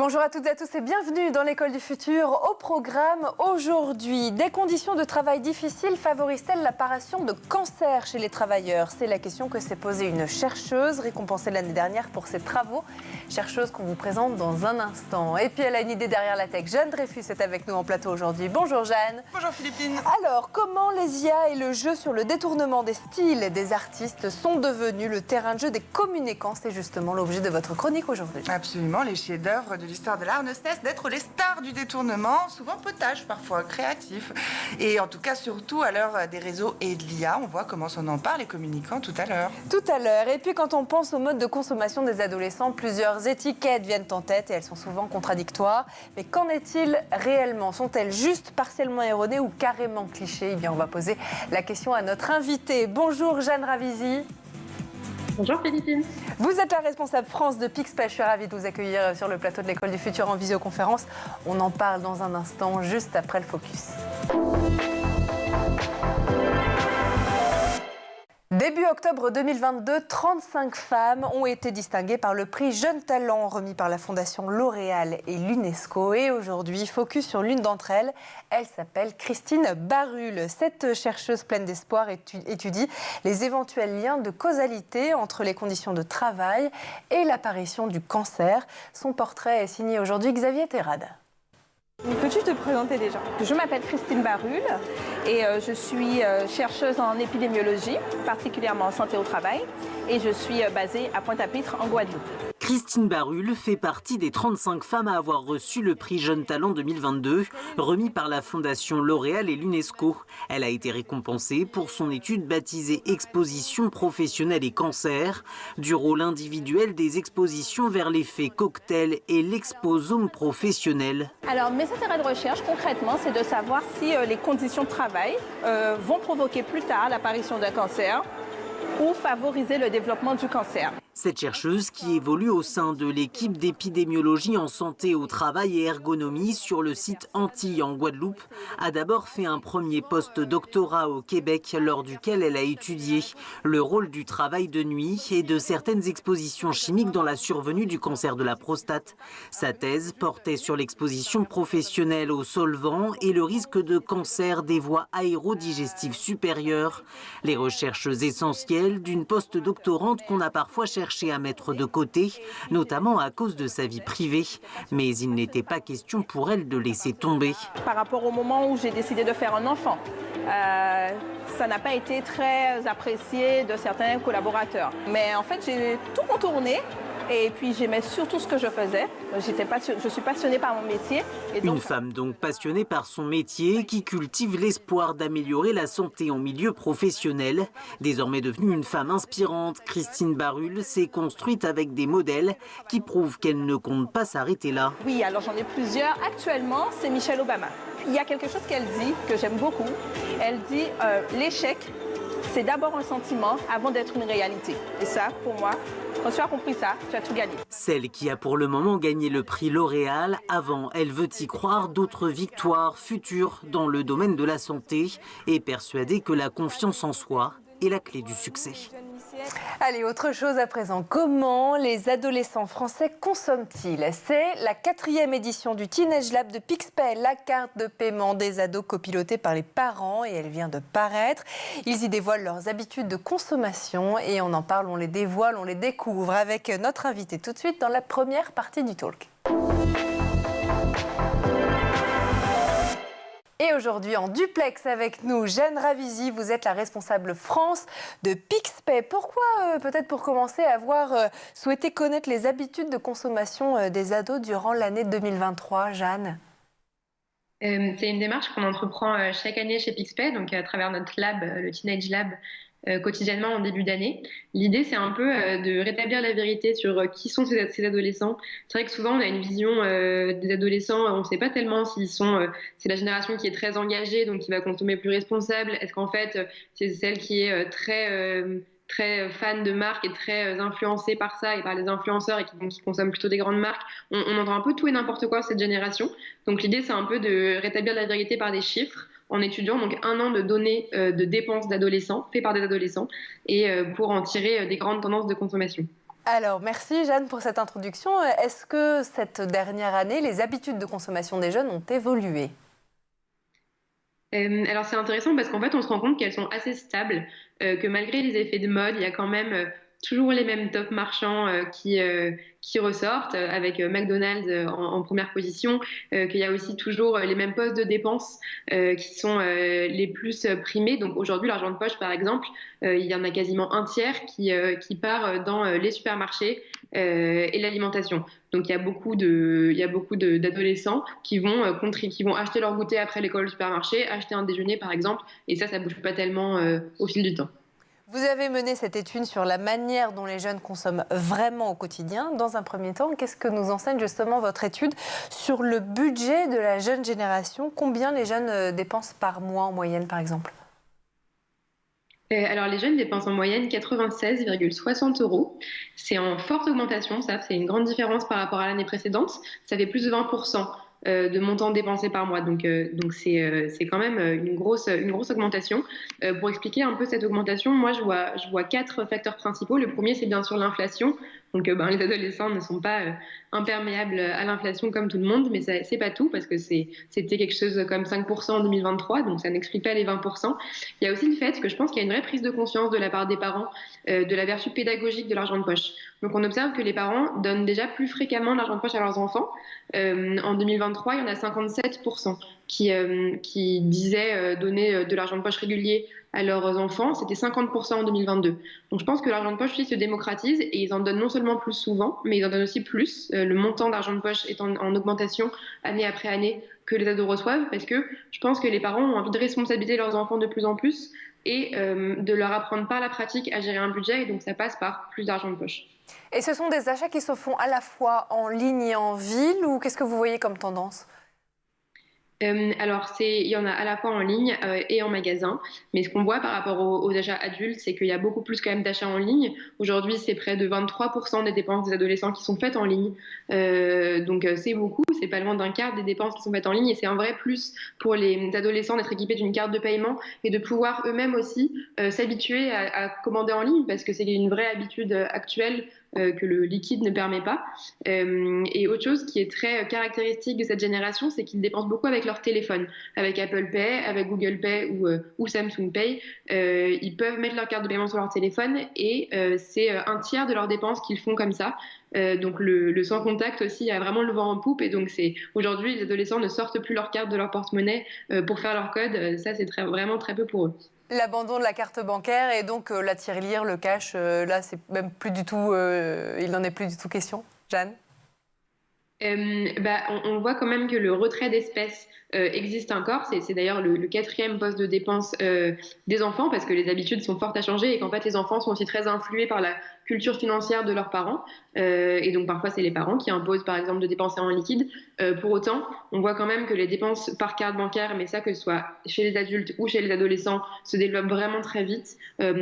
Bonjour à toutes et à tous et bienvenue dans l'école du futur. Au programme aujourd'hui, des conditions de travail difficiles favorisent-elles l'apparition de cancer chez les travailleurs? C'est la question que s'est posée une chercheuse récompensée l'année dernière pour ses travaux. Chercheuse qu'on vous présente dans un instant. Et puis elle a une idée derrière la tech. Jeanne Dreyfus est avec nous en plateau aujourd'hui. Bonjour Jeanne. Bonjour Philippine. Alors, comment les IA et le jeu sur le détournement des styles des artistes sont devenus le terrain de jeu des communicants? C'est justement l'objet de votre chronique aujourd'hui. Absolument, les chefs-d'œuvre de l'histoire de l'art ne cessent d'être les stars du détournement, souvent potaches, parfois créatifs. Et en tout cas, surtout à l'heure des réseaux et de l'IA, on voit comment on en parle les communicants tout à l'heure. Tout à l'heure. Et puis quand on pense au mode de consommation des adolescents, plusieurs étiquettes viennent en tête et elles sont souvent contradictoires. Mais qu'en est-il réellement? Sont-elles juste partiellement erronées ou carrément clichés? Eh bien, on va poser la question à notre invitée. Bonjour Jeanne Ravisi. Bonjour Philippine. Vous êtes la responsable France de Pixpay. Je suis ravie de vous accueillir sur le plateau de l'École du Futur en visioconférence. On en parle dans un instant, juste après le focus. Début octobre 2022, 35 femmes ont été distinguées par le prix Jeunes Talents remis par la Fondation L'Oréal et l'UNESCO. Et aujourd'hui, focus sur l'une d'entre elles. Elle s'appelle Christine Barulle. Cette chercheuse pleine d'espoir étudie les éventuels liens de causalité entre les conditions de travail et l'apparition du cancer. Son portrait est signé aujourd'hui Xavier Terrade. Peux-tu te présenter déjà? Je m'appelle Christine Barulle et je suis chercheuse en épidémiologie, particulièrement en santé au travail, et je suis basée à Pointe-à-Pitre en Guadeloupe. Christine Barulle fait partie des 35 femmes à avoir reçu le prix Jeunes Talents 2022, remis par la Fondation L'Oréal et l'UNESCO. Elle a été récompensée pour son étude baptisée Exposition professionnelle et cancer, du rôle individuel des expositions vers l'effet cocktail et l'exposome professionnel. Alors mes intérêts de recherche concrètement, c'est de savoir si les conditions de travail vont provoquer plus tard l'apparition d'un cancer ou favoriser le développement du cancer. Cette chercheuse, qui évolue au sein de l'équipe d'épidémiologie en santé au travail et ergonomie sur le site Antilles en Guadeloupe, a d'abord fait un premier post-doctorat au Québec lors duquel elle a étudié le rôle du travail de nuit et de certaines expositions chimiques dans la survenue du cancer de la prostate. Sa thèse portait sur l'exposition professionnelle aux solvants et le risque de cancer des voies aérodigestives supérieures. Les recherches essentielles d'une post-doctorante qu'on a parfois cherché à mettre de côté, notamment à cause de sa vie privée. Mais il n'était pas question pour elle de laisser tomber. Par rapport au moment où j'ai décidé de faire un enfant, ça n'a pas été très apprécié de certains collaborateurs. Mais en fait, j'ai tout contourné. Et puis j'aimais surtout ce que je faisais. Je suis passionnée par mon métier. Et donc... Une femme donc passionnée par son métier qui cultive l'espoir d'améliorer la santé en milieu professionnel. Désormais devenue une femme inspirante, Christine Barulle s'est construite avec des modèles qui prouvent qu'elle ne compte pas s'arrêter là. Oui, alors j'en ai plusieurs. Actuellement, c'est Michelle Obama. Il y a quelque chose qu'elle dit que j'aime beaucoup. Elle dit l'échec, c'est d'abord un sentiment avant d'être une réalité. Et ça, pour moi, quand tu as compris ça, tu as tout gagné. Celle qui a pour le moment gagné le prix L'Oréal, avant, elle veut y croire d'autres victoires futures dans le domaine de la santé et persuadée que la confiance en soi est la clé du succès. Allez, autre chose à présent. Comment les adolescents français consomment-ils? C'est la 4e édition du Teenage Lab de Pixpay, la carte de paiement des ados copilotée par les parents, et elle vient de paraître. Ils y dévoilent leurs habitudes de consommation et on en parle, on les dévoile, on les découvre avec notre invité tout de suite dans la première partie du talk. Et aujourd'hui, en duplex avec nous, Jeanne Ravisi, vous êtes la responsable France de Pixpay. Pourquoi, peut-être pour commencer, avoir souhaité connaître les habitudes de consommation des ados durant l'année 2023, Jeanne? C'est une démarche qu'on entreprend chaque année chez Pixpay, donc à travers notre lab, le Teenage Lab, quotidiennement en début d'année. L'idée, c'est un peu de rétablir la vérité sur qui sont ces adolescents. C'est vrai que souvent, on a une vision des adolescents, on ne sait pas tellement s'ils sont... c'est la génération qui est très engagée, donc qui va consommer plus responsable. Est-ce qu'en fait, c'est celle qui est très fan de marques et très influencée par ça et par les influenceurs et qui consomment plutôt des grandes marques? On entend un peu tout et n'importe quoi cette génération. Donc l'idée, c'est un peu de rétablir la vérité par des chiffres, en étudiant donc 1 an de données de dépenses d'adolescents, faites par des adolescents, et pour en tirer des grandes tendances de consommation. Alors, merci Jeanne pour cette introduction. Est-ce que cette dernière année, les habitudes de consommation des jeunes ont évolué? Alors c'est intéressant parce qu'en fait on se rend compte qu'elles sont assez stables, que malgré les effets de mode, il y a quand même toujours les mêmes top marchands qui ressortent, avec McDonald's en première position, qu'il y a aussi toujours les mêmes postes de dépenses qui sont les plus primés. Donc aujourd'hui l'argent de poche par exemple, il y en a quasiment un tiers qui part dans les supermarchés et l'alimentation. Donc il y a beaucoup d'adolescents qui vont qui vont acheter leur goûter après l'école au supermarché, acheter un déjeuner par exemple, et ça bouge pas tellement au fil du temps. Vous avez mené cette étude sur la manière dont les jeunes consomment vraiment au quotidien. Dans un premier temps, qu'est-ce que nous enseigne justement votre étude sur le budget de la jeune génération? Combien les jeunes dépensent par mois en moyenne, par exemple? Alors, les jeunes dépensent en moyenne 96,60 euros. C'est en forte augmentation, ça, c'est une grande différence par rapport à l'année précédente. Ça fait plus de 20% de montant dépensé par mois. Donc c'est quand même une grosse augmentation. Pour expliquer un peu cette augmentation, moi, je vois quatre facteurs principaux. Le premier, c'est bien sûr l'inflation. Donc, les adolescents ne sont pas imperméables à l'inflation comme tout le monde, mais c'est pas tout parce que c'était quelque chose comme 5% en 2023, donc ça n'explique pas les 20%. Il y a aussi le fait que je pense qu'il y a une vraie prise de conscience de la part des parents de la vertu pédagogique de l'argent de poche. Donc on observe que les parents donnent déjà plus fréquemment de l'argent de poche à leurs enfants. En 2023, il y en a 57% qui disaient donner de l'argent de poche régulier à leurs enfants. C'était 50% en 2022. Donc je pense que l'argent de poche aussi se démocratise et ils en donnent non seulement plus souvent, mais ils en donnent aussi plus. Le montant d'argent de poche est en augmentation année après année que les ados reçoivent parce que je pense que les parents ont envie de responsabiliser leurs enfants de plus en plus et de leur apprendre par la pratique à gérer un budget, et donc ça passe par plus d'argent de poche. Et ce sont des achats qui se font à la fois en ligne et en ville, ou qu'est-ce que vous voyez comme tendance? Alors, il y en a à la fois en ligne et en magasin. Mais ce qu'on voit par rapport aux achats adultes, c'est qu'il y a beaucoup plus quand même d'achats en ligne. Aujourd'hui, c'est près de 23% des dépenses des adolescents qui sont faites en ligne. Donc, c'est beaucoup. C'est pas loin d'un quart des dépenses qui sont faites en ligne. Et c'est un vrai plus pour les adolescents d'être équipés d'une carte de paiement et de pouvoir eux-mêmes aussi s'habituer à commander en ligne parce que c'est une vraie habitude actuelle que le liquide ne permet pas. Et autre chose qui est très caractéristique de cette génération, c'est qu'ils dépensent beaucoup avec leur téléphone, avec Apple Pay, avec Google Pay ou Samsung Pay. Ils peuvent mettre leur carte de paiement sur leur téléphone et c'est un tiers de leurs dépenses qu'ils font comme ça. Donc le sans contact aussi a vraiment le vent en poupe, et donc c'est aujourd'hui les adolescents ne sortent plus leur carte de leur porte-monnaie pour faire leur code. Ça c'est vraiment très peu pour eux. L'abandon de la carte bancaire et donc la tirelire, le cash, là c'est même plus du tout, il n'en est plus du tout question. Jeanne? On voit quand même que le retrait d'espèces existe encore. C'est d'ailleurs le quatrième poste de dépense des enfants parce que les habitudes sont fortes à changer et qu'en fait les enfants sont aussi très influés par la culture financière de leurs parents. Et donc parfois c'est les parents qui imposent par exemple de dépenser en liquide. Pour autant, on voit quand même que les dépenses par carte bancaire, mais ça que ce soit chez les adultes ou chez les adolescents, se développent vraiment très vite.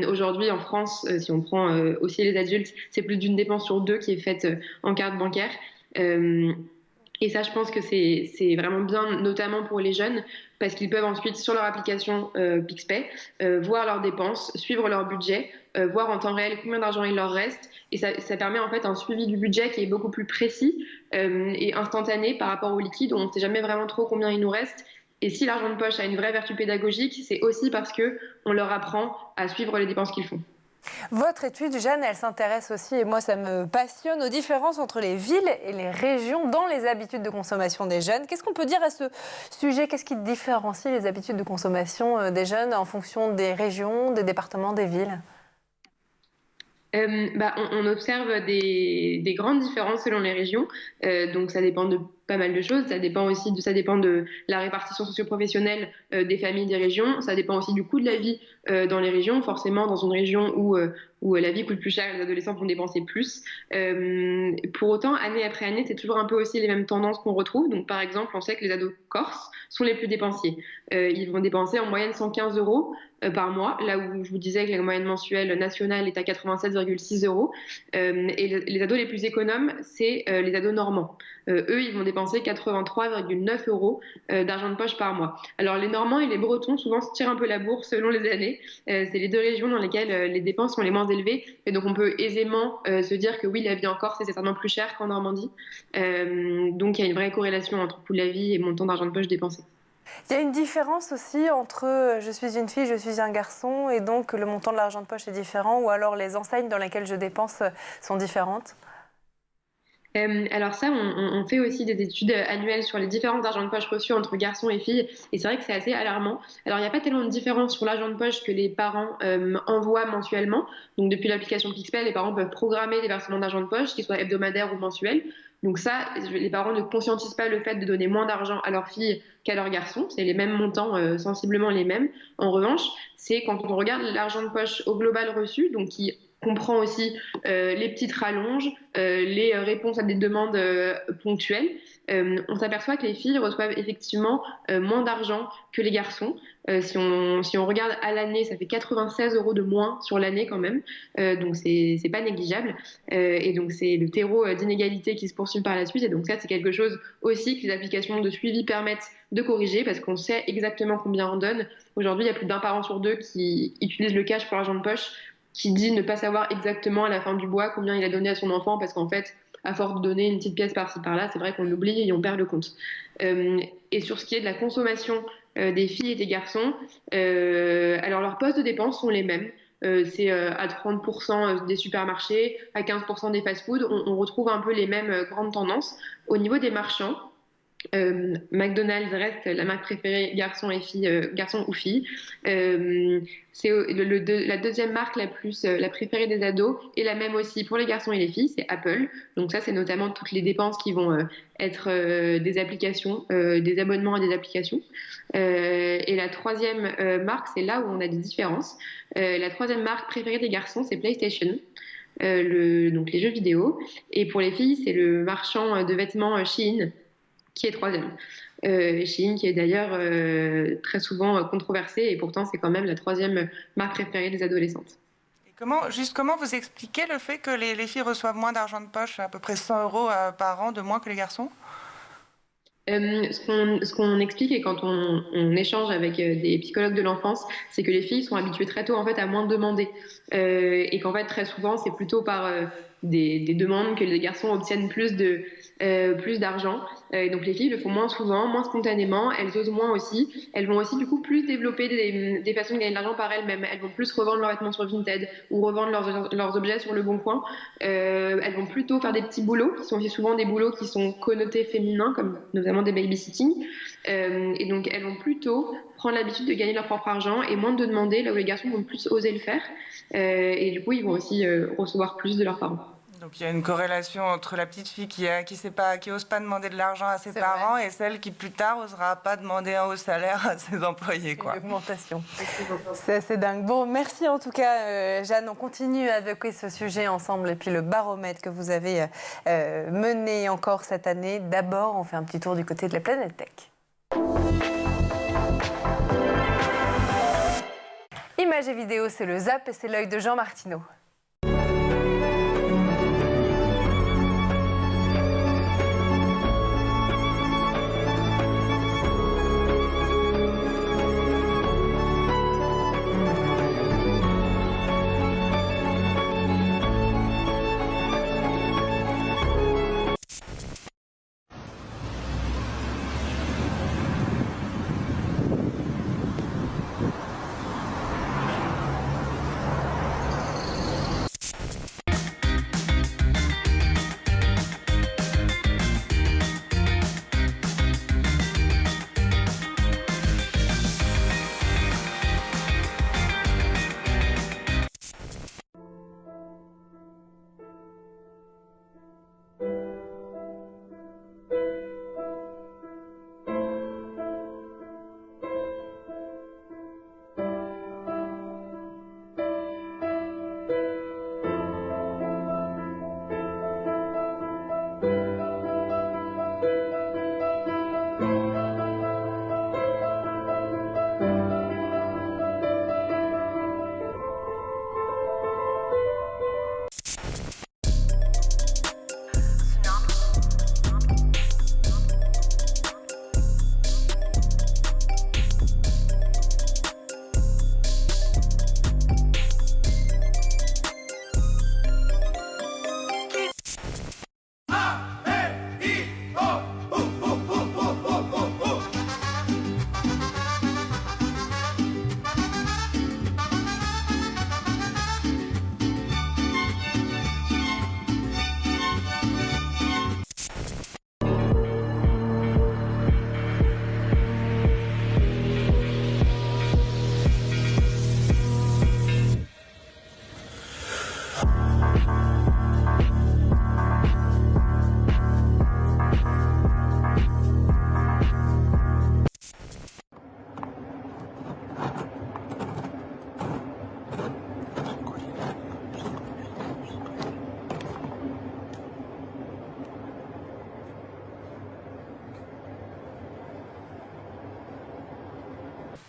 Aujourd'hui en France, si on prend aussi les adultes, c'est plus d'une dépense sur deux qui est faite en carte bancaire. Et ça, je pense que c'est vraiment bien, notamment pour les jeunes, parce qu'ils peuvent ensuite, sur leur application PixPay, voir leurs dépenses, suivre leur budget, voir en temps réel combien d'argent il leur reste. Et ça permet en fait un suivi du budget qui est beaucoup plus précis et instantané par rapport au liquide. On ne sait jamais vraiment trop combien il nous reste. Et si l'argent de poche a une vraie vertu pédagogique, c'est aussi parce qu'on leur apprend à suivre les dépenses qu'ils font. Votre étude, Jeanne, elle s'intéresse aussi, et moi ça me passionne, aux différences entre les villes et les régions dans les habitudes de consommation des jeunes. Qu'est-ce qu'on peut dire à ce sujet? Qu'est-ce qui différencie les habitudes de consommation des jeunes en fonction des régions, des départements, des villes? On observe des grandes différences selon les régions, donc ça dépend de pas mal de choses. Ça dépend de la répartition socio-professionnelle des familles des régions. Ça dépend aussi du coût de la vie dans les régions. Forcément, dans une région où la vie coûte plus cher, les adolescents vont dépenser plus. Pour autant, année après année, c'est toujours un peu aussi les mêmes tendances qu'on retrouve. Donc, par exemple, on sait que les ados corses sont les plus dépensiers. Ils vont dépenser en moyenne 115 euros par mois, là où je vous disais que la moyenne mensuelle nationale est à 87,6 euros. Et les ados les plus économes, c'est les ados normands. Eux, ils vont dépenser 83,9 euros d'argent de poche par mois. Alors les Normands et les Bretons souvent se tirent un peu la bourre selon les années. C'est les deux régions dans lesquelles les dépenses sont les moins élevées. Et donc on peut aisément se dire que oui, la vie en Corse c'est certainement plus cher qu'en Normandie. Donc il y a une vraie corrélation entre coût de la vie et montant d'argent de poche dépensé. Il y a une différence aussi entre je suis une fille, je suis un garçon, et donc le montant de l'argent de poche est différent, ou alors les enseignes dans lesquelles je dépense sont différentes? Alors ça, on fait aussi des études annuelles sur les différences d'argent de poche reçus entre garçons et filles, et c'est vrai que c'est assez alarmant. Alors il n'y a pas tellement de différence sur l'argent de poche que les parents envoient mensuellement. Donc depuis l'application Pixpay, les parents peuvent programmer des versements d'argent de poche, qu'ils soient hebdomadaires ou mensuels. Donc ça, les parents ne conscientisent pas le fait de donner moins d'argent à leurs filles qu'à leurs garçons. C'est les mêmes montants, sensiblement les mêmes. En revanche, c'est quand on regarde l'argent de poche au global reçu, donc qui comprend aussi les petites rallonges, les réponses à des demandes ponctuelles. On s'aperçoit que les filles reçoivent effectivement moins d'argent que les garçons. Si on regarde à l'année, ça fait 96 euros de moins sur l'année quand même. Donc c'est pas négligeable. Et donc c'est le terreau d'inégalité qui se poursuit par la suite. Et donc ça, c'est quelque chose aussi que les applications de suivi permettent de corriger parce qu'on sait exactement combien on donne. Aujourd'hui, il y a plus d'un parent sur deux qui utilise le cash pour l'argent de poche, qui dit ne pas savoir exactement à la fin du mois combien il a donné à son enfant parce qu'en fait, à force de donner une petite pièce par-ci par-là, c'est vrai qu'on oublie et on perd le compte. Et sur ce qui est de la consommation des filles et des garçons, alors leurs postes de dépenses sont les mêmes. C'est à 30% des supermarchés, à 15% des fast-foods. On retrouve un peu les mêmes grandes tendances. Au niveau des marchands, McDonald's reste la marque préférée garçons ou filles. C'est la deuxième marque la préférée des ados et la même aussi pour les garçons et les filles, c'est Apple. Donc ça, c'est notamment toutes les dépenses qui vont être des applications, des abonnements à des applications. Et la troisième marque, c'est là où on a des différences. La troisième marque préférée des garçons, c'est PlayStation. Donc les jeux vidéo. Et pour les filles, c'est le marchand de vêtements Shein qui est troisième. Shein, qui est d'ailleurs très souvent controversé, et pourtant c'est quand même la troisième marque préférée des adolescentes. Et comment vous expliquez le fait que les filles reçoivent moins d'argent de poche, à peu près 100 euros par an de moins que les garçons? Ce qu'on explique et quand on échange avec des psychologues de l'enfance, c'est que les filles sont habituées très tôt en fait à moins demander et qu'en fait très souvent c'est plutôt par des demandes que les garçons obtiennent plus d'argent. Donc les filles le font moins souvent, moins spontanément, elles osent moins aussi. Elles vont aussi du coup plus développer des façons de gagner de l'argent par elles-mêmes. Elles vont plus revendre leurs vêtements sur Vinted ou revendre leurs objets sur Le Bon Coin. Elles vont plutôt faire des petits boulots qui sont aussi souvent des boulots qui sont connotés féminins, comme notamment des babysitting. Et donc elles vont plutôt prendre l'habitude de gagner leur propre argent et moins de demander, là où les garçons vont plus oser le faire. Et du coup, ils vont aussi recevoir plus de leurs parents. Donc il y a une corrélation entre la petite fille qui ose pas demander de l'argent à ses parents et celle qui plus tard osera pas demander un haut salaire à ses employés. Quoi. Une augmentation. C'est assez dingue. Bon, merci en tout cas, Jeanne. On continue à évoquer ce sujet ensemble et puis le baromètre que vous avez mené encore cette année. D'abord, on fait un petit tour du côté de la planète tech. Images et vidéos, c'est le Zap et c'est l'œil de Jean Martineau.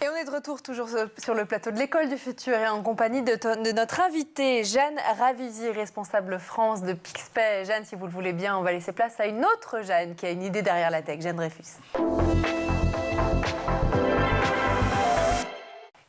Et on est de retour toujours sur le plateau de l'École du Futur et en compagnie de notre invitée Jeanne Ravisi, responsable France de Pixpay. Jeanne, si vous le voulez bien, on va laisser place à une autre Jeanne qui a une idée derrière la tech, Jeanne Dreyfus.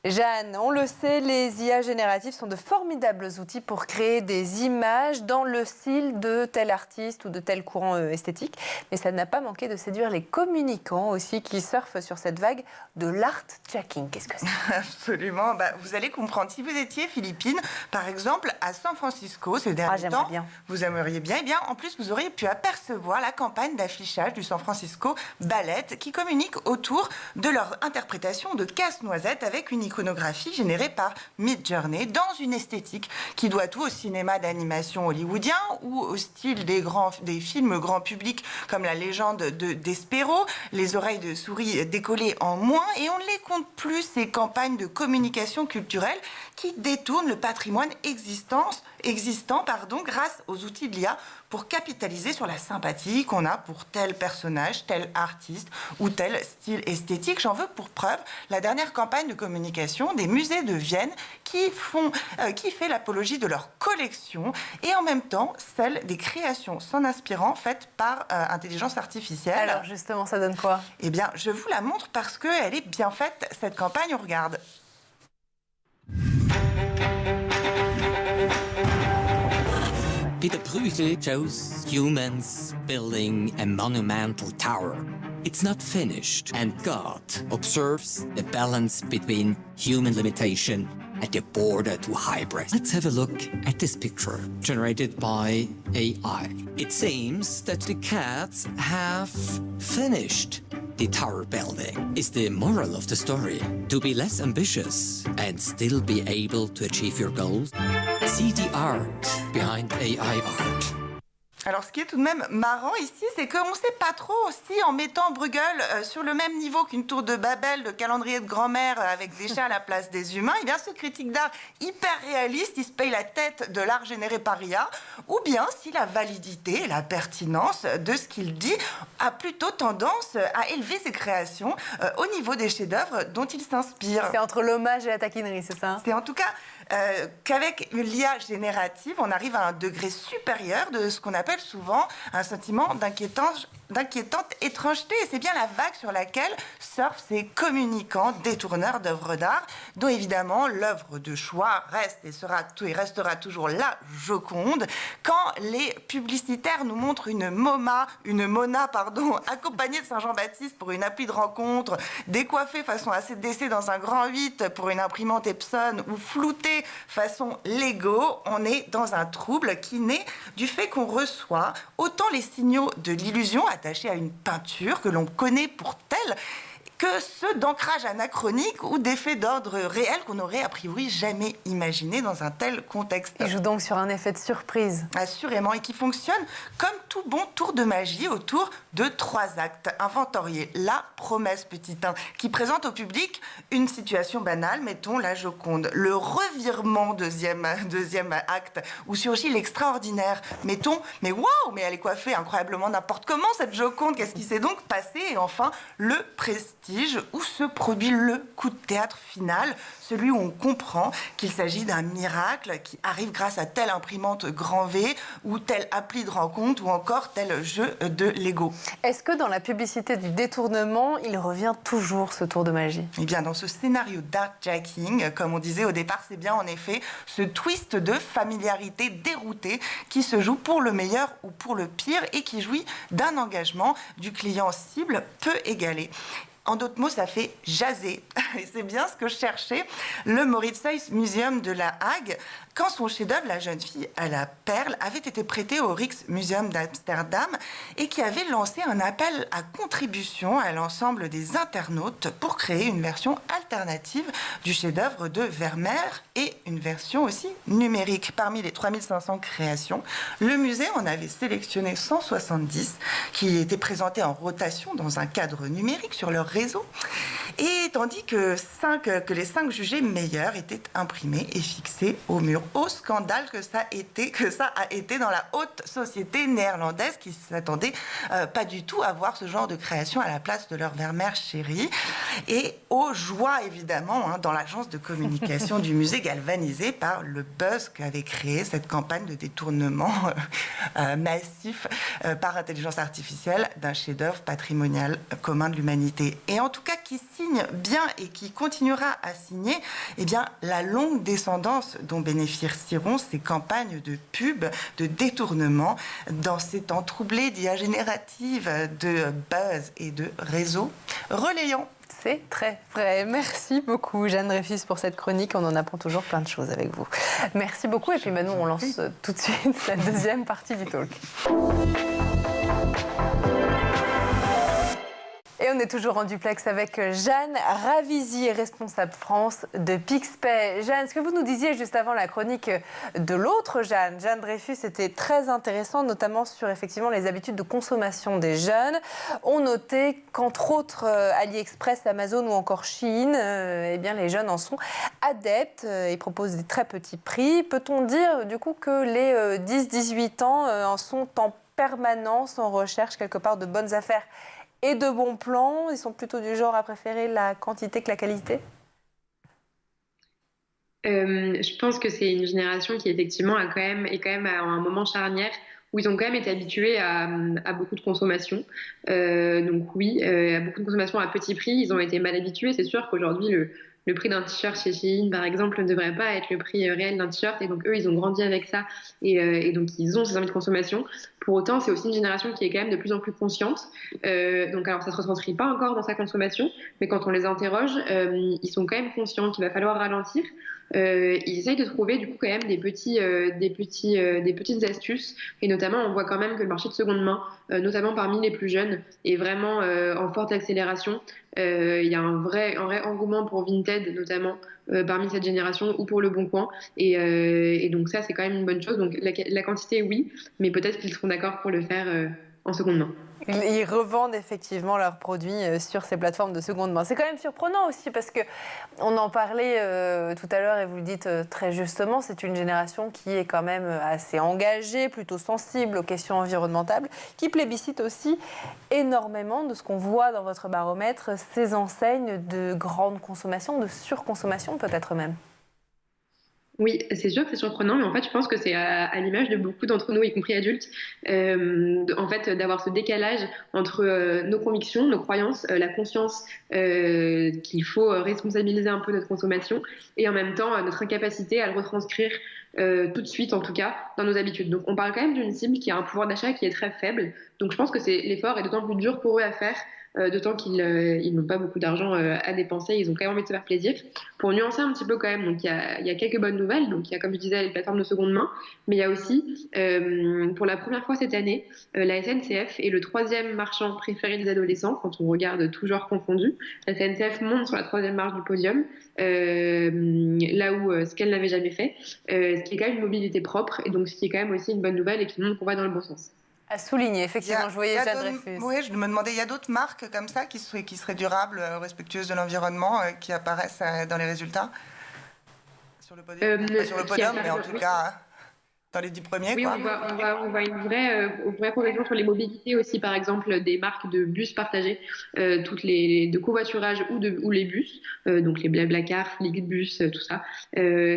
Jeanne, on le sait, les IA génératives sont de formidables outils pour créer des images dans le style de tel artiste ou de tel courant esthétique. Mais ça n'a pas manqué de séduire les communicants aussi qui surfent sur cette vague de l'art-jacking. Qu'est-ce que c'est? Absolument. Vous allez comprendre. Si vous étiez philippine, par exemple, à San Francisco ces derniers temps, bien. Vous aimeriez bien. Eh bien, en plus, vous auriez pu apercevoir la campagne d'affichage du San Francisco Ballet qui communique autour de leur interprétation de Casse-Noisette avec une iconographie générée par Midjourney dans une esthétique qui doit tout au cinéma d'animation hollywoodien ou au style des films grand public comme La Légende de Despero, Les oreilles de souris décollées en moins, et on ne les compte plus, ces campagnes de communication culturelle qui détournent le patrimoine existant grâce aux outils de l'IA pour capitaliser sur la sympathie qu'on a pour tel personnage, tel artiste ou tel style esthétique. J'en veux pour preuve la dernière campagne de communication des musées de Vienne qui fait l'apologie de leur collection et en même temps celle des créations s'en inspirant faites par intelligence artificielle. Alors justement, ça donne quoi? Eh bien, je vous la montre parce qu'elle est bien faite, cette campagne, on regarde. Peter Bruegel shows humans building a monumental tower. It's not finished, and God observes the balance between human limitation at the border to hybrid. Let's have a look at this picture generated by AI. It seems that the cats have finished the tower building. Is the moral of the story to be less ambitious and still be able to achieve your goals? See the art behind AI art. Alors, ce qui est tout de même marrant ici, c'est qu'on ne sait pas trop si en mettant Bruegel sur le même niveau qu'une tour de Babel de calendrier de grand-mère avec des chats à la place des humains, eh bien, ce critique d'art hyper réaliste, il se paye la tête de l'art généré par IA, ou bien si la validité et la pertinence de ce qu'il dit a plutôt tendance à élever ses créations au niveau des chefs-d'œuvre dont il s'inspire. C'est entre l'hommage et la taquinerie, c'est ça? C'est en tout cas qu'avec l'IA générative, on arrive à un degré supérieur de ce qu'on appelle souvent un sentiment d'inquiétante étrangeté. Et c'est bien la vague sur laquelle surfent ces communicants détourneurs d'œuvres d'art, dont évidemment l'œuvre de choix reste et restera toujours la Joconde. Quand les publicitaires nous montrent une Mona, accompagnée de Saint-Jean-Baptiste pour une appli de rencontre, décoiffée façon ACDC dans un grand 8 pour une imprimante Epson ou floutée façon Lego, on est dans un trouble qui naît du fait qu'on reçoit autant les signaux de l'illusion attachés à une peinture que l'on connaît pour telle que ceux d'ancrage anachronique ou d'effets d'ordre réel qu'on n'aurait a priori jamais imaginé dans un tel contexte. Il joue donc sur un effet de surprise. Assurément, et qui fonctionne comme tout bon tour de magie autour de 3 actes inventoriés. La promesse, petit 1, qui présente au public une situation banale, mettons la Joconde. Le revirement, deuxième acte, où surgit l'extraordinaire, mettons, mais waouh, mais elle est coiffée incroyablement n'importe comment cette Joconde, qu'est-ce qui s'est donc passé? Et enfin, le prestige, où se produit le coup de théâtre final, celui où on comprend qu'il s'agit d'un miracle qui arrive grâce à telle imprimante grand V ou telle appli de rencontre ou encore tel jeu de Lego. Est-ce que dans la publicité du détournement, il revient toujours ce tour de magie? Eh bien, dans ce scénario d'art-jacking, comme on disait au départ, c'est bien en effet ce twist de familiarité déroutée qui se joue pour le meilleur ou pour le pire et qui jouit d'un engagement du client cible peu égalé. En d'autres mots, ça fait jaser. Et c'est bien ce que je cherchais. Le Mauritshuis-Museum de La Hague, quand son chef-d'œuvre, La jeune fille à la perle, avait été prêté au Rijksmuseum d'Amsterdam et qui avait lancé un appel à contribution à l'ensemble des internautes pour créer une version alternative du chef-d'œuvre de Vermeer et une version aussi numérique. Parmi les 3500 créations, le musée en avait sélectionné 170 qui étaient présentées en rotation dans un cadre numérique sur leur réseau. Et tandis que les 5 jugés meilleurs étaient imprimés et fixés au mur. Au scandale que ça a été dans la haute société néerlandaise qui s'attendait pas du tout à voir ce genre de création à la place de leur Vermeer chérie. Et aux joies, évidemment, dans l'agence de communication du musée, galvanisée par le buzz qu'avait créé cette campagne de détournement massif par intelligence artificielle d'un chef-d'œuvre patrimonial commun de l'humanité. Et en tout cas, qui signe bien et qui continuera à signer la longue descendance dont bénéficieront ces campagnes de pub, de détournement dans ces temps troublés d'IA générative, de buzz et de réseaux relayants. C'est très vrai. Merci beaucoup, Jeanne Dreyfus, pour cette chronique. On en apprend toujours plein de choses avec vous. Merci beaucoup. Et puis maintenant, on lance tout de suite la deuxième partie du talk. Et on est toujours en duplex avec Jeanne Ravisi, responsable France de Pixpay. Jeanne, ce que vous nous disiez juste avant la chronique de l'autre Jeanne Dreyfus, était très intéressant, notamment sur effectivement les habitudes de consommation des jeunes. On notait qu'entre autres AliExpress, Amazon ou encore Shein, les jeunes en sont adeptes et proposent des très petits prix. Peut-on dire du coup que les 10-18 ans en sont en permanence en recherche quelque part de bonnes affaires et de bons plans? Ils sont plutôt du genre à préférer la quantité que la qualité? Je pense que c'est une génération qui effectivement est quand même à un moment charnière où ils ont quand même été habitués à beaucoup de consommation. Donc oui, à beaucoup de consommation à petit prix, ils ont été mal habitués. C'est sûr qu'aujourd'hui, le prix d'un t-shirt chez Shein, par exemple, ne devrait pas être le prix réel d'un t-shirt. Et donc, eux, ils ont grandi avec ça. Et donc, ils ont ces envies de consommation. Pour autant, c'est aussi une génération qui est quand même de plus en plus consciente. Donc, alors, ça ne se retranscrit pas encore dans sa consommation. Mais quand on les interroge, ils sont quand même conscients qu'il va falloir ralentir. Ils essayent de trouver du coup quand même des petites astuces, et notamment on voit quand même que le marché de seconde main, notamment parmi les plus jeunes, est vraiment en forte accélération. Il y a un vrai engouement pour Vinted, notamment parmi cette génération, ou pour Le Bon Coin, et donc ça c'est quand même une bonne chose. Donc la quantité oui, mais peut-être qu'ils seront d'accord pour le faire en seconde main. Ils revendent effectivement leurs produits sur ces plateformes de seconde main. C'est quand même surprenant aussi parce qu'on en parlait tout à l'heure et vous le dites très justement, c'est une génération qui est quand même assez engagée, plutôt sensible aux questions environnementales, qui plébiscite aussi énormément de ce qu'on voit dans votre baromètre, ces enseignes de grande consommation, de surconsommation peut-être même. Oui, c'est sûr que c'est surprenant, mais en fait, je pense que c'est à l'image de beaucoup d'entre nous, y compris adultes, en fait, d'avoir ce décalage entre nos convictions, nos croyances, la conscience qu'il faut responsabiliser un peu notre consommation, et en même temps notre incapacité à le retranscrire tout de suite, en tout cas, dans nos habitudes. Donc, on parle quand même d'une cible qui a un pouvoir d'achat qui est très faible. Donc, je pense que l'effort est d'autant plus dur pour eux à faire, d'autant qu'ils n'ont pas beaucoup d'argent à dépenser. Ils ont quand même envie de se faire plaisir. Pour nuancer un petit peu quand même, donc il y a quelques bonnes nouvelles. Donc, il y a, comme je disais, les plateformes de seconde main, mais il y a aussi, pour la première fois cette année, la SNCF est le 3e marchand préféré des adolescents quand on regarde tout genre confondu. La SNCF monte sur la 3e marche du podium, là où ce qu'elle n'avait jamais fait, ce qui est quand même une mobilité propre, et donc ce qui est quand même aussi une bonne nouvelle et qui montre qu'on va dans le bon sens. À souligner, effectivement, je voyais Jeanne Dreyfus. Oui, je me demandais, il y a d'autres marques comme ça qui seraient durables, respectueuses de l'environnement, qui apparaissent dans les résultats sur le podium, pas sur le podium, mais en tout cas dans les 10 premiers. Oui, quoi. on voit une vraie progression sur les mobilités aussi, par exemple des marques de bus partagés, toutes les de covoiturage ou les bus, donc les Blablacar, Flixbus, tout ça,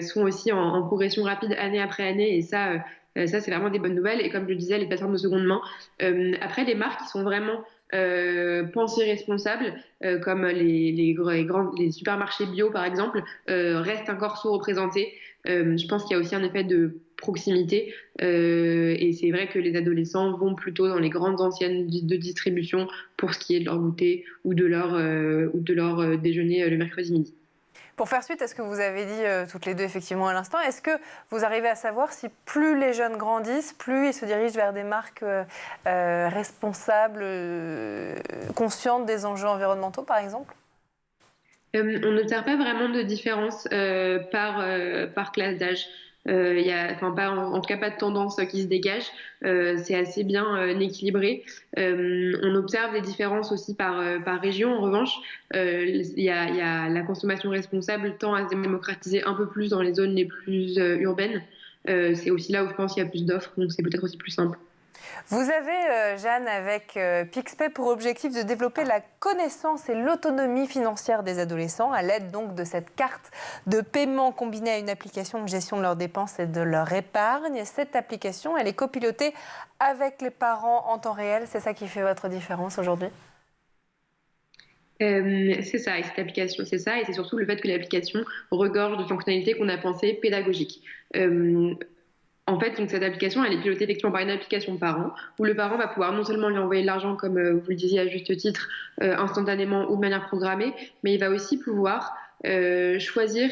sont aussi en progression rapide année après année, et ça c'est vraiment des bonnes nouvelles. Et comme je le disais, les plateformes de seconde main. Après, les marques qui sont vraiment pensées responsables, comme les supermarchés bio, par exemple, restent encore sous-représentés. Je pense qu'il y a aussi un effet de proximité. Et c'est vrai que les adolescents vont plutôt dans les grandes anciennes de distribution pour ce qui est de leur goûter ou de leur déjeuner le mercredi midi. Pour faire suite à ce que vous avez dit toutes les deux effectivement à l'instant, est-ce que vous arrivez à savoir si plus les jeunes grandissent, plus ils se dirigent vers des marques responsables, conscientes des enjeux environnementaux par exemple ? On n'observe pas vraiment de différence par classe d'âge. Il y a, enfin, pas, en tout cas, pas de tendance qui se dégage. C'est assez bien équilibré. On observe des différences aussi par région. En revanche, il y a la consommation responsable tend à se démocratiser un peu plus dans les zones les plus urbaines. C'est aussi là où je pense qu'il y a plus d'offres, donc c'est peut-être aussi plus simple. Vous avez, Jeanne, avec Pixpay pour objectif de développer la connaissance et l'autonomie financière des adolescents à l'aide donc de cette carte de paiement combinée à une application de gestion de leurs dépenses et de leur épargne. Cette application, elle est copilotée avec les parents en temps réel. C'est ça qui fait votre différence aujourd'hui ? C'est ça, et cette application, c'est ça, et c'est surtout le fait que l'application regorge de fonctionnalités qu'on a pensées pédagogiques. En fait, donc, cette application, elle est pilotée effectivement par une application parent, où le parent va pouvoir non seulement lui envoyer de l'argent, comme vous le disiez à juste titre, instantanément ou de manière programmée, mais il va aussi pouvoir choisir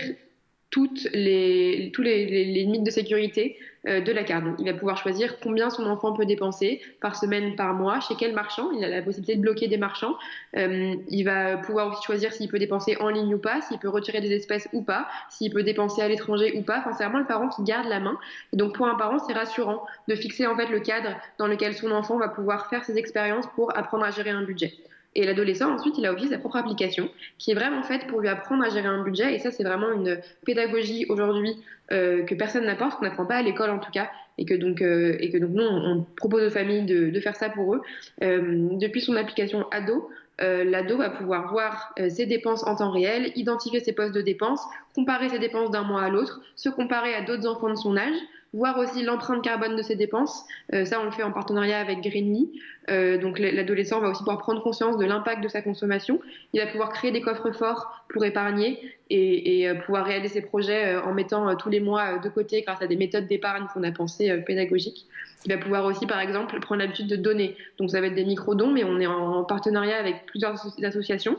tous les limites de sécurité de la carte. Donc, il va pouvoir choisir combien son enfant peut dépenser par semaine, par mois, chez quel marchand. Il a la possibilité de bloquer des marchands. Il va pouvoir aussi choisir s'il peut dépenser en ligne ou pas, s'il peut retirer des espèces ou pas, s'il peut dépenser à l'étranger ou pas. Enfin, c'est vraiment le parent qui garde la main. Et donc, pour un parent, c'est rassurant de fixer en fait le cadre dans lequel son enfant va pouvoir faire ses expériences pour apprendre à gérer un budget. Et l'adolescent, ensuite, il a aussi sa propre application qui est vraiment faite pour lui apprendre à gérer un budget. Et ça, c'est vraiment une pédagogie aujourd'hui que personne n'apporte, qu'on n'apprend pas à l'école en tout cas. Et que donc nous, on propose aux familles de faire ça pour eux. Depuis son application Ado, l'ado va pouvoir voir ses dépenses en temps réel, identifier ses postes de dépenses, comparer ses dépenses d'un mois à l'autre, se comparer à d'autres enfants de son âge, voir aussi l'empreinte carbone de ses dépenses. Ça, on le fait en partenariat avec Greenly. Donc l'adolescent va aussi pouvoir prendre conscience de l'impact de sa consommation. Il va pouvoir créer des coffres forts pour épargner et pouvoir réaliser ses projets en mettant tous les mois de côté grâce à des méthodes d'épargne qu'on a pensées pédagogiques. Il va pouvoir aussi, par exemple, prendre l'habitude de donner. Donc ça va être des micro-dons, mais on est en partenariat avec plusieurs associations.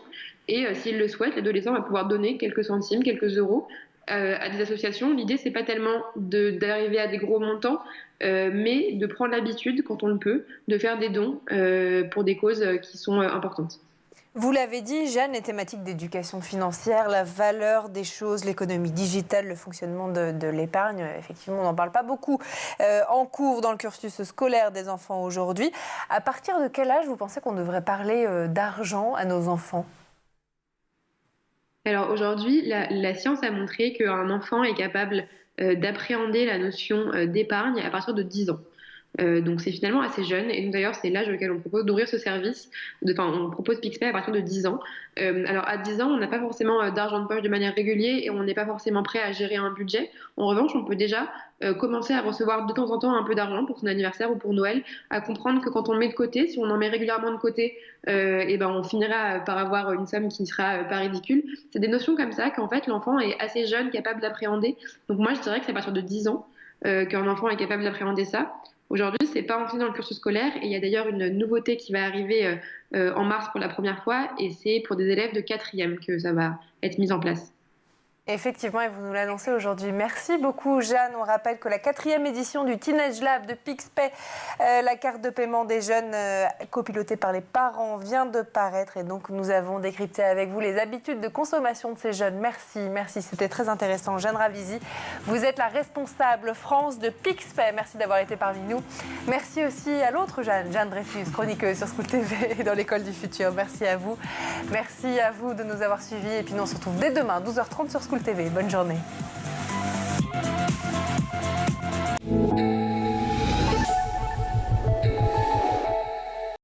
Et s'il le souhaite, l'adolescent va pouvoir donner quelques centimes, quelques euros à des associations. L'idée, c'est pas tellement d'arriver à des gros montants, mais de prendre l'habitude, quand on le peut, de faire des dons pour des causes qui sont importantes. Vous l'avez dit, Jeanne, les thématiques d'éducation financière, la valeur des choses, l'économie digitale, le fonctionnement de l'épargne, effectivement, on n'en parle pas beaucoup en cours dans le cursus scolaire des enfants aujourd'hui. À partir de quel âge vous pensez qu'on devrait parler d'argent à nos enfants ? Alors aujourd'hui, la science a montré qu'un enfant est capable d'appréhender la notion d'épargne à partir de 10 ans. Donc c'est finalement assez jeune, et d'ailleurs c'est l'âge auquel on propose d'ouvrir ce service. On propose Pixpay à partir de 10 ans. Alors à 10 ans, on n'a pas forcément d'argent de poche de manière régulière et on n'est pas forcément prêt à gérer un budget. En revanche, on peut déjà commencer à recevoir de temps en temps un peu d'argent pour son anniversaire ou pour Noël, à comprendre que quand on met de côté, si on en met régulièrement de côté, on finira par avoir une somme qui ne sera pas ridicule. C'est des notions comme ça qu'en fait l'enfant est assez jeune, capable d'appréhender. Donc moi je dirais que c'est à partir de 10 ans qu'un enfant est capable d'appréhender ça. Aujourd'hui, c'est pas entré dans le cursus scolaire et il y a d'ailleurs une nouveauté qui va arriver en mars pour la première fois et c'est pour des élèves de 4e que ça va être mis en place. Effectivement, et vous nous l'annoncez aujourd'hui. Merci beaucoup, Jeanne. On rappelle que la 4e édition du Teenage Lab de Pixpay, la carte de paiement des jeunes copilotée par les parents, vient de paraître. Et donc, nous avons décrypté avec vous les habitudes de consommation de ces jeunes. Merci. C'était très intéressant. Jeanne Ravisi, vous êtes la responsable France de Pixpay. Merci d'avoir été parmi nous. Merci aussi à l'autre Jeanne, Jeanne Dreyfus, chroniqueuse sur School TV et dans l'école du futur. Merci à vous. Merci à vous de nous avoir suivis. Et puis, nous on se retrouve dès demain, 12h30 sur School TV. Bonne journée.